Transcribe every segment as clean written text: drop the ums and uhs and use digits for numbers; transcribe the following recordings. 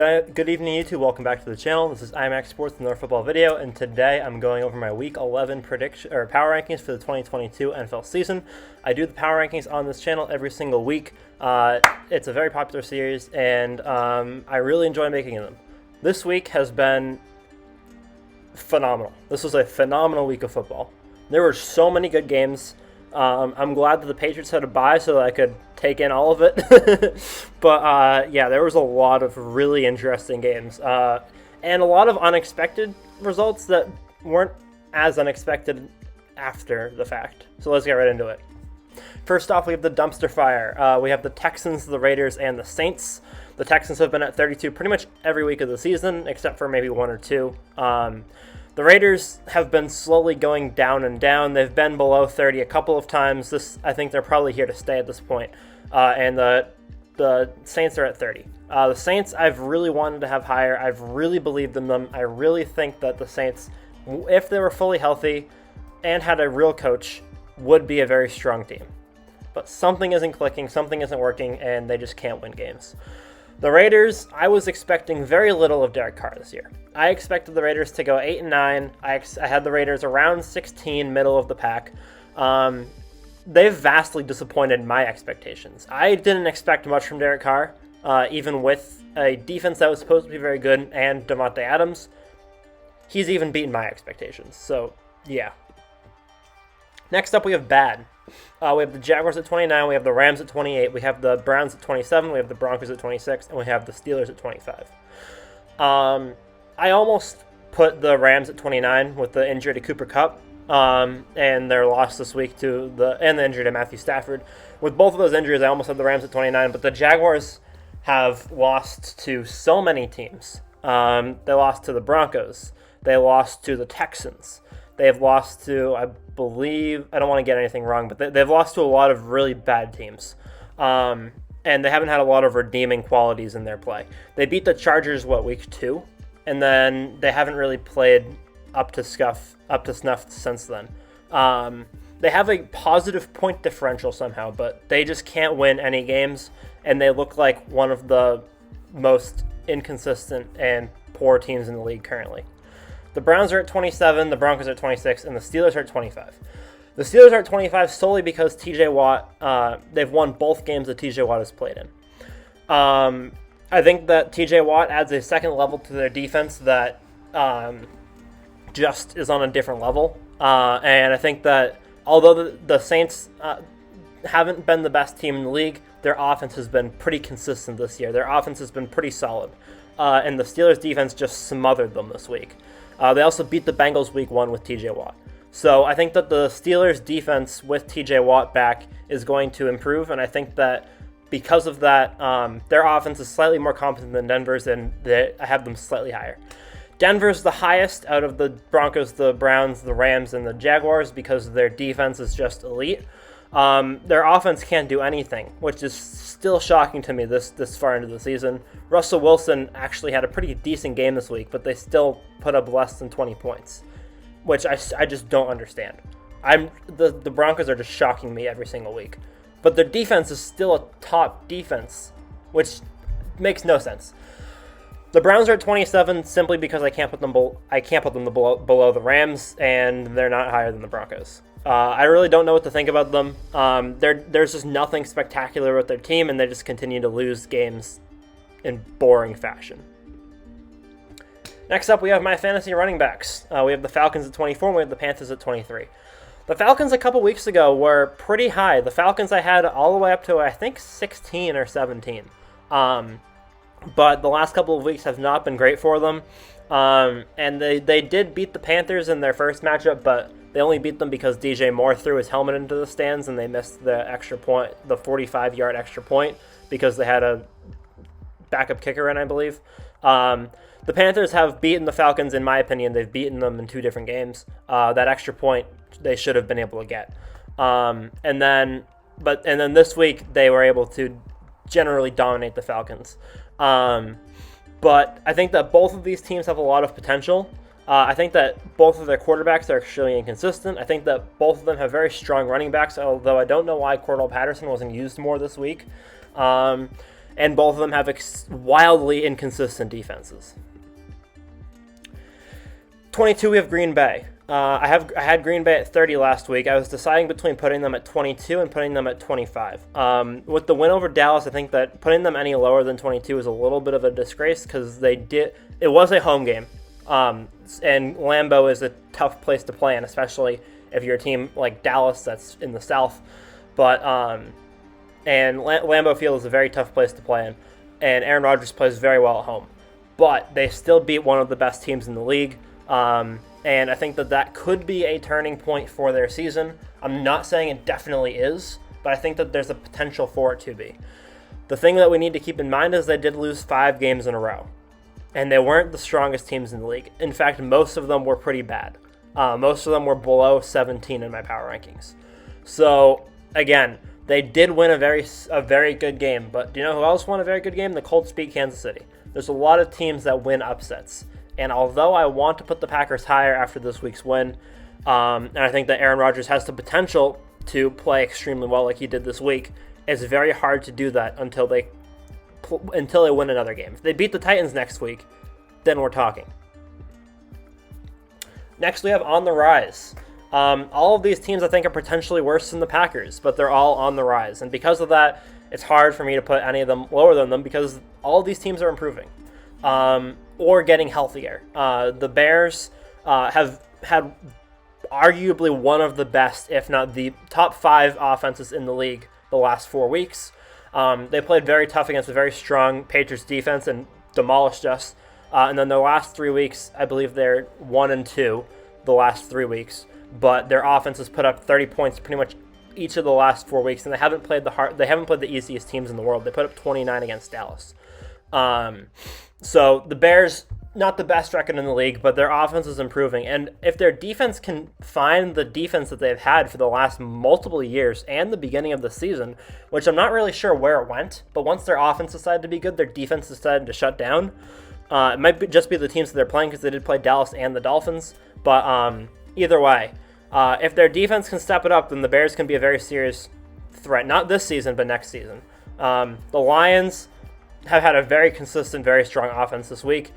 Good evening, YouTube. Welcome back to the channel. This is IMAX Sports, another football video, and today I'm going over my Week 11 prediction or power rankings for the 2022 NFL season. I do the power rankings on this channel every single week. It's a very popular series, and I really enjoy making them. This week has been phenomenal. This was a phenomenal week of football. There were so many good games. I'm glad that the Patriots had a bye so that I could take in all of it. But, yeah, there was a lot of really interesting games. And a lot of unexpected results that weren't as unexpected after the fact. So let's get right into it. First off, we have the dumpster fire. We have the Texans, the Raiders, and the Saints. The Texans have been at 32 pretty much every week of the season, except for maybe one or two. The Raiders have been slowly going down and down. They've been below 30 a couple of times. I think they're probably here to stay at this point. And the Saints are at 30. The Saints, I've really wanted to have higher. I've really believed in them. I really think that the Saints, if they were fully healthy and had a real coach, would be a very strong team. But something isn't clicking, something isn't working, and they just can't win games. The Raiders, I was expecting very little of Derek Carr this year. I expected the Raiders to go 8-9. I had the Raiders around 16, middle of the pack. They've vastly disappointed my expectations. I didn't expect much from Derek Carr, even with a defense that was supposed to be very good and Davante Adams. He's even beaten my expectations. So, yeah. Next up, we have bad. We have the Jaguars at 29, we have the Rams at 28, we have the Browns at 27, we have the Broncos at 26, and we have the Steelers at 25. I almost put the Rams at 29 with the injury to Cooper Kupp and their loss this week and the injury to Matthew Stafford. With both of those injuries, I almost had the Rams at 29, but the Jaguars have lost to so many teams. They lost to the Broncos. They lost to the Texans. They've lost to, I believe, I don't want to get anything wrong, but they've lost to a lot of really bad teams. And they haven't had a lot of redeeming qualities in their play. They beat the Chargers, week 2? And then they haven't really played up to snuff since then. They have a positive point differential somehow, but they just can't win any games, and they look like one of the most inconsistent and poor teams in the league currently. The Browns are at 27, the Broncos are at 26, and the Steelers are at 25. The Steelers are at 25 solely because TJ Watt, they've won both games that TJ Watt has played in. I think that TJ Watt adds a second level to their defense that just is on a different level. And I think that although the Saints haven't been the best team in the league, their offense has been pretty consistent this year. Their offense has been pretty solid. And the Steelers defense just smothered them this week. They also beat the Bengals week 1 with TJ Watt. So I think that the Steelers defense with TJ Watt back is going to improve, and I think that because of that, their offense is slightly more competent than Denver's, and I have them slightly higher. Denver's the highest out of the Broncos, the Browns, the Rams, and the Jaguars because their defense is just elite. Their offense can't do anything, which is still shocking to me this far into the season. Russell Wilson actually had a pretty decent game this week, but they still put up less than 20 points, which I just don't understand. The Broncos are just shocking me every single week. But their defense is still a top defense, which makes no sense. The Browns are at 27 simply because I can't put them below the Rams, and they're not higher than the Broncos. I really don't know what to think about them. There's just nothing spectacular with their team, and they just continue to lose games in boring fashion. Next up, we have my fantasy running backs. We have the Falcons at 24, and we have the Panthers at 23. The Falcons a couple weeks ago were pretty high. The Falcons I had all the way up to, I think, 16 or 17. But the last couple of weeks have not been great for them. And they did beat the Panthers in their first matchup, but they only beat them because DJ Moore threw his helmet into the stands and they missed the extra point, the 45-yard extra point, because they had a backup kicker in, I believe. The Panthers have beaten the Falcons, in my opinion. They've beaten them in 2 different games. That extra point they should have been able to get. And then this week they were able to generally dominate the Falcons. But I think that both of these teams have a lot of potential. I think that both of their quarterbacks are extremely inconsistent. I think that both of them have very strong running backs, although I don't know why Cordell Patterson wasn't used more this week. and both of them have wildly inconsistent defenses. 22, we have Green Bay. I had Green Bay at 30 last week. I was deciding between putting them at 22 and putting them at 25. With the win over Dallas, I think that putting them any lower than 22 is a little bit of a disgrace because it was a home game. And Lambeau is a tough place to play in, especially if you're a team like Dallas that's in the South. But and Lambeau Field is a very tough place to play in, and Aaron Rodgers plays very well at home. But they still beat one of the best teams in the league. And I think that could be a turning point for their season. I'm not saying it definitely is, but I think that there's a potential for it to be. The thing that we need to keep in mind is they did lose 5 games in a row, and they weren't the strongest teams in the league. In fact, most of them were pretty bad. Most of them were below 17 in my power rankings. So, again, they did win a very good game, but do you know who else won a very good game? The Colts beat Kansas City. There's a lot of teams that win upsets. And although I want to put the Packers higher after this week's win, and I think that Aaron Rodgers has the potential to play extremely well like he did this week, it's very hard to do that until they win another game. If they beat the Titans next week, then we're talking. Next, we have on the rise. All of these teams I think are potentially worse than the Packers, but they're all on the rise. And because of that, it's hard for me to put any of them lower than them because all of these teams are improving. Or getting healthier. The Bears have had arguably one of the best, if not the top 5 offenses in the league the last 4 weeks. They played very tough against a very strong Patriots defense and demolished us. And then the last 3 weeks, I believe they're 1-2 the last 3 weeks. But their offense has put up 30 points pretty much each of the last 4 weeks, and they haven't played the easiest teams in the world. They put up 29 against Dallas. So the Bears, not the best record in the league, but their offense is improving. And if their defense can find the defense that they've had for the last multiple years and the beginning of the season, which I'm not really sure where it went, but once their offense decided to be good, their defense decided to shut down. It might just be the teams that they're playing because they did play Dallas and the Dolphins. But either way, if their defense can step it up, then the Bears can be a very serious threat. Not this season, but next season. The Lions have had a very consistent, very strong offense this week.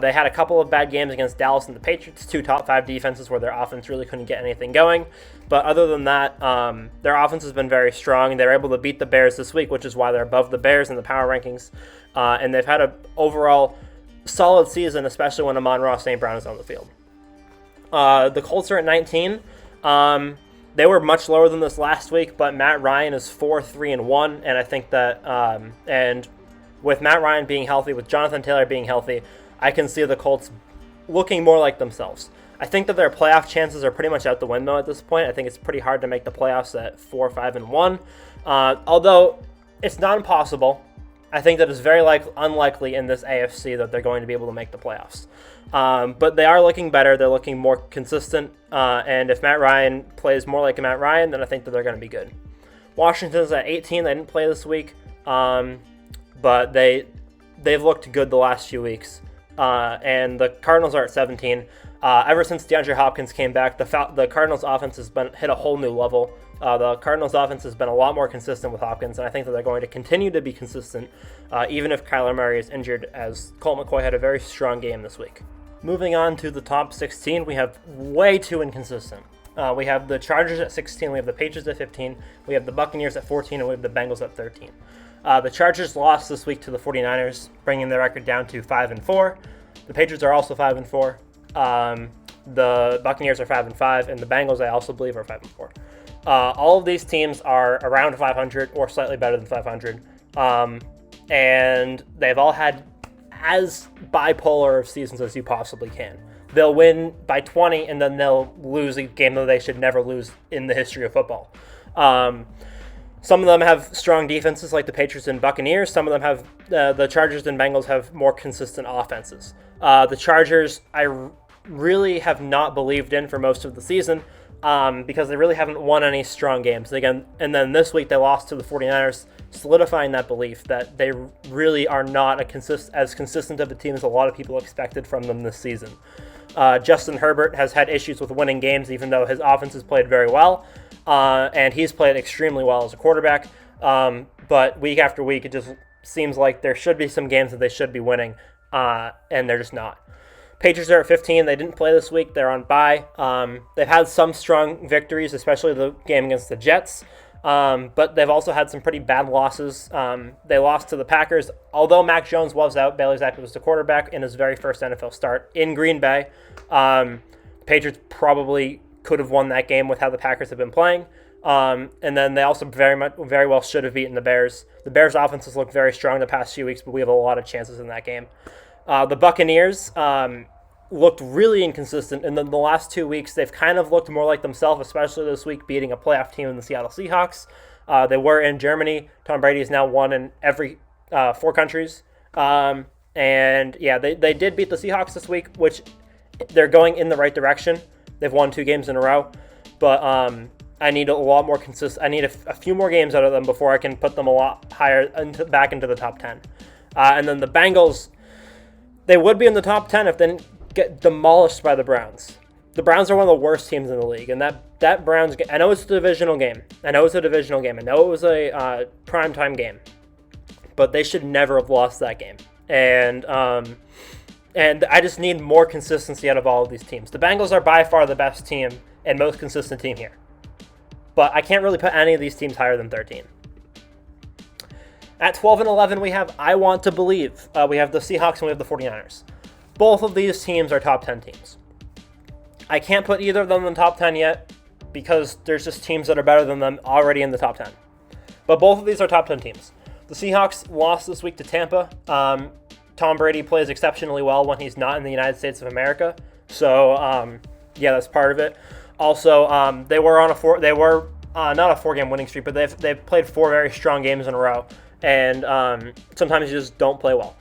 They had a couple of bad games against Dallas and the Patriots, 2 top 5 defenses where their offense really couldn't get anything going. But other than that, their offense has been very strong. They were able to beat the Bears this week, which is why they're above the Bears in the power rankings. And they've had an overall solid season, especially when Amon-Ra St. Brown is on the field. The Colts are at 19. They were much lower than this last week, but Matt Ryan is 4-3-1, and I think that and with Matt Ryan being healthy, with Jonathan Taylor being healthy, I can see the Colts looking more like themselves. I think that their playoff chances are pretty much out the window at this point. I think it's pretty hard to make the playoffs at 4-5-1. Although it's not impossible, I think that it's very unlikely in this AFC that they're going to be able to make the playoffs. But they are looking better. They're looking more consistent. And if Matt Ryan plays more like Matt Ryan, then I think that they're going to be good. Washington's at 18. They didn't play this week. But they've looked good the last few weeks. And the Cardinals are at 17. Ever since DeAndre Hopkins came back, the Cardinals' offense has hit a whole new level. The Cardinals' offense has been a lot more consistent with Hopkins, and I think that they're going to continue to be consistent, even if Kyler Murray is injured, as Colt McCoy had a very strong game this week. Moving on to the top 16, we have way too inconsistent. We have the Chargers at 16, we have the Patriots at 15, we have the Buccaneers at 14, and we have the Bengals at 13. The Chargers lost this week to the 49ers, bringing their record down to 5-4. The Patriots are also 5-4. The Buccaneers are 5-5, and the Bengals, I also believe, are 5-4. All of these teams are around 500 or slightly better than 500, and they've all had as bipolar of seasons as you possibly can. They'll win by 20, and then they'll lose a game that they should never lose in the history of football. Some of them have strong defenses like the Patriots and Buccaneers. Some of them have the Chargers and Bengals have more consistent offenses. The Chargers, I really have not believed in for most of the season because they really haven't won any strong games. And then this week they lost to the 49ers, solidifying that belief that they really are not as consistent of a team as a lot of people expected from them this season. Justin Herbert has had issues with winning games, even though his offense has played very well. And he's played extremely well as a quarterback. But week after week, it just seems like there should be some games that they should be winning, and they're just not. Patriots are at 15. They didn't play this week. They're on bye. They've had some strong victories, especially the game against the Jets. But they've also had some pretty bad losses. They lost to the Packers. Although Mac Jones was out, Bailey Zappi was the quarterback in his very first NFL start in Green Bay. Patriots probably could have won that game with how the Packers have been playing. And then they also very well should have beaten the Bears. The Bears' offense has looked very strong the past few weeks, but we have a lot of chances in that game. The Buccaneers looked really inconsistent, and then the last 2 weeks they've kind of looked more like themselves, especially this week beating a playoff team in the Seattle Seahawks. They were in Germany. Tom Brady has now won in every 4 countries. And yeah, they did beat the Seahawks this week, which they're going in the right direction. They've won 2 games in a row, but I need a lot more consistent. I need a few more games out of them before I can put them a lot higher back into the top 10. And then the Bengals, they would be in the top 10 if they didn't get demolished by the Browns. The Browns are one of the worst teams in the league, and that Browns game, I know it's a divisional game. I know it was a primetime game, but they should never have lost that game. And I just need more consistency out of all of these teams. The Bengals are by far the best team and most consistent team here, but I can't really put any of these teams higher than 13. At 12 and 11, we have I Want to Believe. We have the Seahawks and we have the 49ers. Both of these teams are top 10 teams. I can't put either of them in the top 10 yet because there's just teams that are better than them already in the top 10. But both of these are top 10 teams. The Seahawks lost this week to Tampa. Tom Brady plays exceptionally well when he's not in the United States of America. So, yeah, that's part of it. Also, they were on not a 4-game winning streak, but they've played 4 very strong games in a row. And sometimes you just don't play well.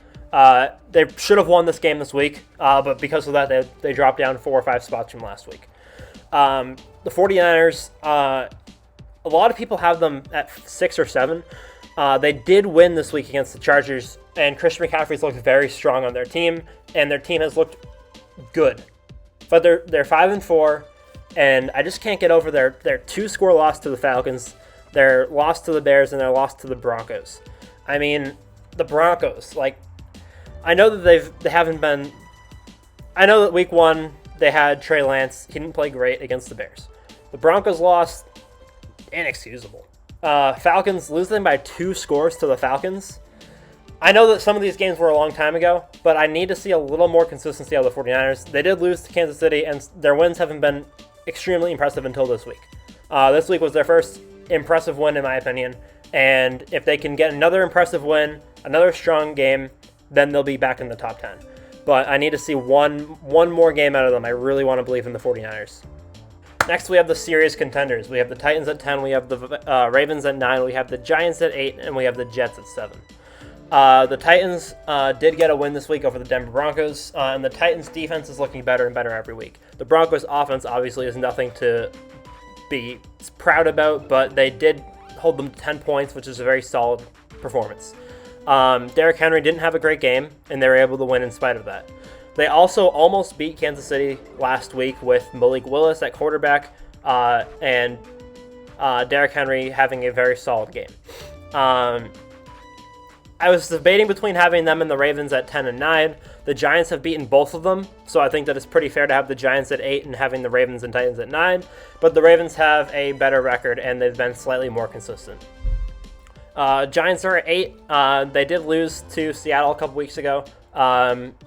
They should have won this game this week, but because of that, they dropped down 4 or 5 spots from last week. The 49ers, a lot of people have them at 6 or 7. They did win this week against the Chargers, and Christian McCaffrey's looked very strong on their team, and their team has looked good. But they're 5-4, and I just can't get over their 2-score loss to the Falcons, their loss to the Bears, and their loss to the Broncos. I mean, the Broncos, I know that they haven't been. I know that week 1 they had Trey Lance. He didn't play great against the Bears. The Broncos lost, inexcusable. Falcons losing by 2 scores to the Falcons. I know that some of these games were a long time ago, but I need to see a little more consistency out of the 49ers. They did lose to Kansas City, and their wins haven't been extremely impressive until this week. This week was their first impressive win, in my opinion. And if they can get another impressive win, another strong game, then they'll be back in the top 10. But I need to see one more game out of them. I really want to believe in the 49ers. Next, we have the serious contenders. We have the Titans at 10, we have the Ravens at 9, we have the Giants at 8, and we have the Jets at 7. The Titans did get a win this week over the Denver Broncos, and the Titans' defense is looking better and better every week. The Broncos' offense obviously is nothing to be proud about, but they did hold them to 10 points, which is a very solid performance. Derrick Henry didn't have a great game, and they were able to win in spite of that. They also almost beat Kansas City last week with Malik Willis at quarterback and Derrick Henry having a very solid game. I was debating between having them and the Ravens at 10 and 9. The Giants have beaten both of them, so I think that it's pretty fair to have the Giants at 8 and having the Ravens and Titans at 9. But the Ravens have a better record, and they've been slightly more consistent. Giants are at 8. They did lose to Seattle a couple weeks ago.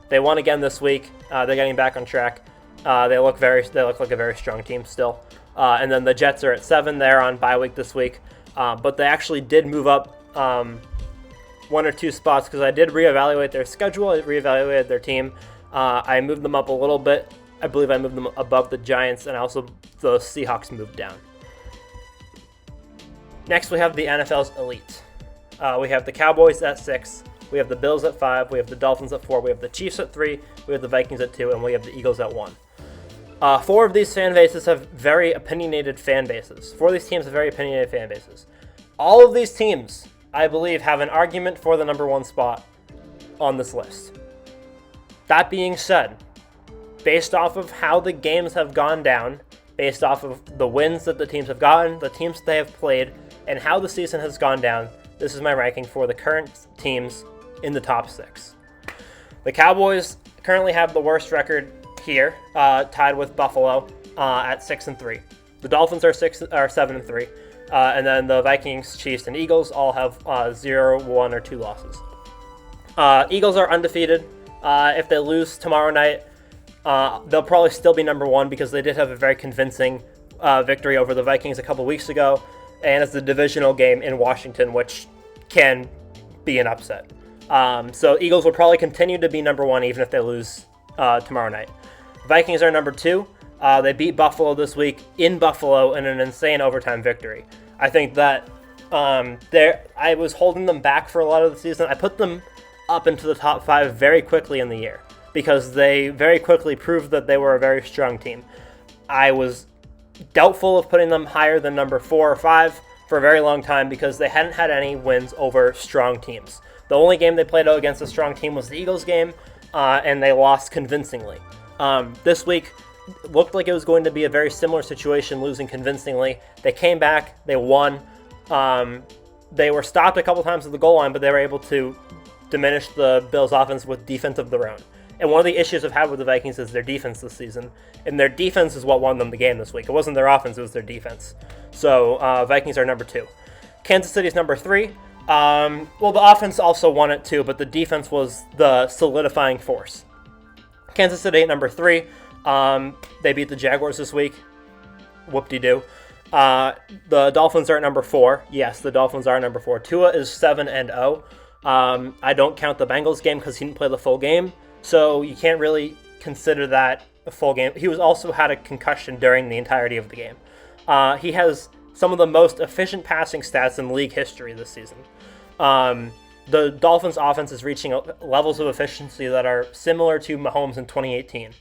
They won again this week. They're getting back on track. They look like a very strong team still. And then the Jets are at 7. They're on bye week this week. But they actually did move up 1 or 2 spots because I did reevaluate their schedule. I reevaluated their team. I moved them up a little bit. I believe I moved them above the Giants, and also the Seahawks moved down. Next, we have the NFL's elite. We have the Cowboys at 6. We have the Bills at 5. We have the Dolphins at 4. We have the Chiefs at 3. We have the Vikings at 2. And we have the Eagles at 1. 4 of these fan bases have very opinionated fan bases. 4 of these teams have very opinionated fan bases. All of these teams, I believe, have an argument for the number 1 spot on this list. That being said, based off of how the games have gone down, based off of the wins that the teams have gotten, the teams that they have played, and how the season has gone down, this is my ranking for the current teams in the top 6. The Cowboys currently have the worst record here, tied with Buffalo at 6-3. The Dolphins are 7-3, and then the Vikings, Chiefs, and Eagles all have 0, 1, or 2 losses. Eagles are undefeated. If they lose tomorrow night, they'll probably still be number 1 because they did have a very convincing victory over the Vikings a couple weeks ago, and it's a divisional game in Washington, which can be an upset. So Eagles will probably continue to be number 1 even if they lose tomorrow night. Vikings are number 2. They beat Buffalo this week in Buffalo in an insane overtime victory. I think that I was holding them back for a lot of the season. I put them up into the top 5 very quickly in the year because they very quickly proved that they were a very strong team. I was doubtful of putting them higher than number 4 or 5 for a very long time because they hadn't had any wins over strong teams. The only game they played out against a strong team was the Eagles game, and they lost convincingly. This week looked like it was going to be a very similar situation, losing convincingly. They came back, they won. They were stopped a couple times at the goal line, but they were able to diminish the Bills' offense with defense of their own. And one of the issues I've had with the Vikings is their defense this season. And their defense is what won them the game this week. It wasn't their offense, it was their defense. So Vikings are number 2. Kansas City's number 3. Well, the offense also won it too, but the defense was the solidifying force. Kansas City at number 3. They beat the Jaguars this week. Whoop-de-doo. The Dolphins are at number 4. Yes, the Dolphins are number 4. Tua is 7-0. I don't count the Bengals game because he didn't play the full game. So you can't really consider that a full game. He also had a concussion during the entirety of the game. He has some of the most efficient passing stats in league history this season. The Dolphins' offense is reaching levels of efficiency that are similar to Mahomes in 2018.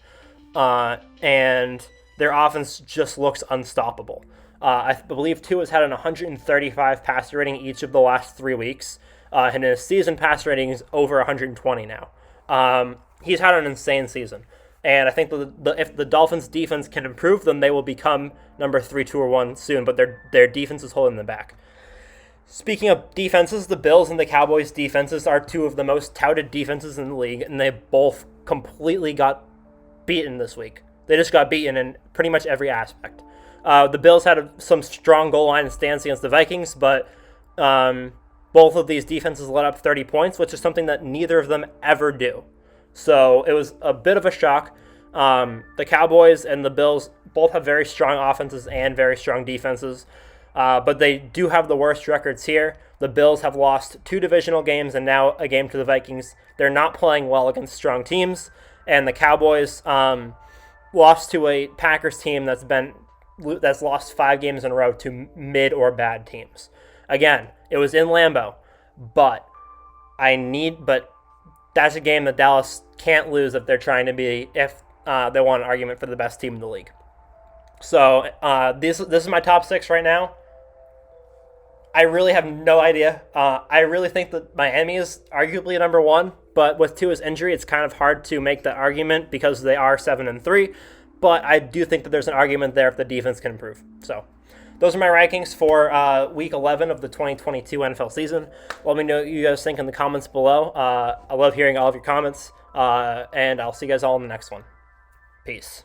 And their offense just looks unstoppable. I believe Tua has had an 135 passer rating each of the last 3 weeks. And his season pass rating is over 120 now. He's had an insane season. And I think if the Dolphins' defense can improve them, they will become number 3, 2, or 1 soon. But their defense is holding them back. Speaking of defenses, the Bills and the Cowboys' defenses are 2 of the most touted defenses in the league, and they both completely got beaten this week. They just got beaten in pretty much every aspect. The Bills had some strong goal line stance against the Vikings, but both of these defenses let up 30 points, which is something that neither of them ever do. So it was a bit of a shock. The Cowboys and the Bills both have very strong offenses and very strong defenses, but they do have the worst records here. The Bills have lost 2 divisional games and now a game to the Vikings. They're not playing well against strong teams, and the Cowboys lost to a Packers team that's lost 5 games in a row to mid or bad teams. Again, it was in Lambeau, but that's a game that Dallas can't lose if they're trying to if they want an argument for the best team in the league. So this is my top 6 right now. I really have no idea. I really think that Miami is arguably number 1, but with Tua's injury, it's kind of hard to make that argument because they are 7-3. But I do think that there's an argument there if the defense can improve. So those are my rankings for Week 11 of the 2022 NFL season. Let me know what you guys think in the comments below. I love hearing all of your comments, and I'll see you guys all in the next one. Peace.